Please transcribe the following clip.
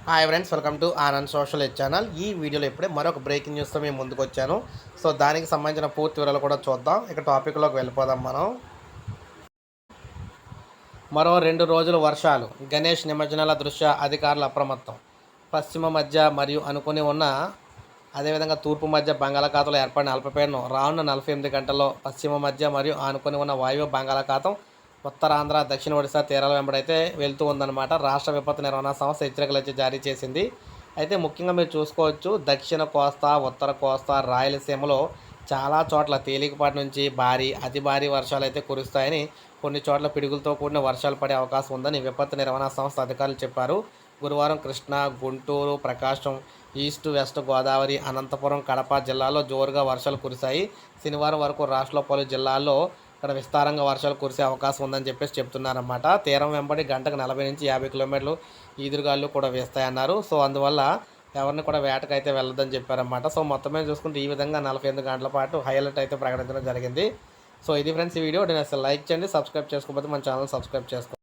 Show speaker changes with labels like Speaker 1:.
Speaker 1: Hi friends, welcome to Anand social channel. ఈ వీడియోలో ఇప్పుడే మరొక బ్రేకింగ్ న్యూస్తో మేము ముందుకు వచ్చాను. సో దానికి సంబంధించిన పూర్తి వివరాలు కూడా చూద్దాం. ఇక టాపిక్లోకి వెళ్ళిపోదాం మనం. మరో 2 రోజులు వర్షాలు, గణేష్ నిమజ్జనాల దృష్ట్యా అధికారులు అప్రమత్తం. పశ్చిమ మధ్య మరియు అనుకుని ఉన్న అదేవిధంగా తూర్పు మధ్య బంగాళాఖాతంలో ఏర్పడిన అల్పపీడనం రానున్న 48 గంటల్లో పశ్చిమ మధ్య మరియు ఆనుకొని ఉన్న వాయువ్య బంగాళాఖాతం ఉత్తరాంధ్ర దక్షిణ ఒడిశా తీరాల వెంబడైతే వెళ్తూ ఉందన్నమాట. రాష్ట్ర విపత్తు నిర్వహణ సంస్థ హెచ్చరికలు అయితే జారీ చేసింది. అయితే ముఖ్యంగా మీరు చూసుకోవచ్చు, దక్షిణ కోస్తా, ఉత్తర కోస్తా, రాయలసీమలో చాలా చోట్ల తేలికపాటి నుంచి భారీ అతి భారీ వర్షాలు అయితే కురుస్తాయని, కొన్ని చోట్ల పిడుగులతో కూడిన వర్షాలు పడే అవకాశం ఉందని విపత్తు నిర్వహణ సంస్థ అధికారులు చెప్పారు. గురువారం కృష్ణా, గుంటూరు, ప్రకాశం, ఈస్ట్ వెస్ట్ గోదావరి, అనంతపురం, కడప జిల్లాల్లో జోరుగా వర్షాలు కురిశాయి. శనివారం వరకు రాష్ట్రంలో పలు జిల్లాల్లో ఇక్కడ విస్తారంగా వర్షాలు కురిసే అవకాశం ఉందని చెప్పేసి చెప్తున్నారన్నమాట. తీరం వెంబడి గంటకు 40 నుంచి 50 కిలోమీటర్లు ఈదురుగాలు కూడా వేస్తాయన్నారు. సో అందువల్ల ఎవరిని కూడా వేటకైతే వెళ్ళొద్దని చెప్పారన్నమాట. సో మొత్తం మీద చూసుకుంటే ఈ విధంగా 48 గంటల పాటు హై అలర్ట్ అయితే ప్రకటించడం జరిగింది. సో ఇది ఫ్రెండ్స్ ఈ వీడియో. నేను అసలు లైక్ చేయండి, సబ్స్క్రైబ్ చేసుకోకపోతే మన ఛానల్ సబ్స్క్రైబ్ చేసుకోండి.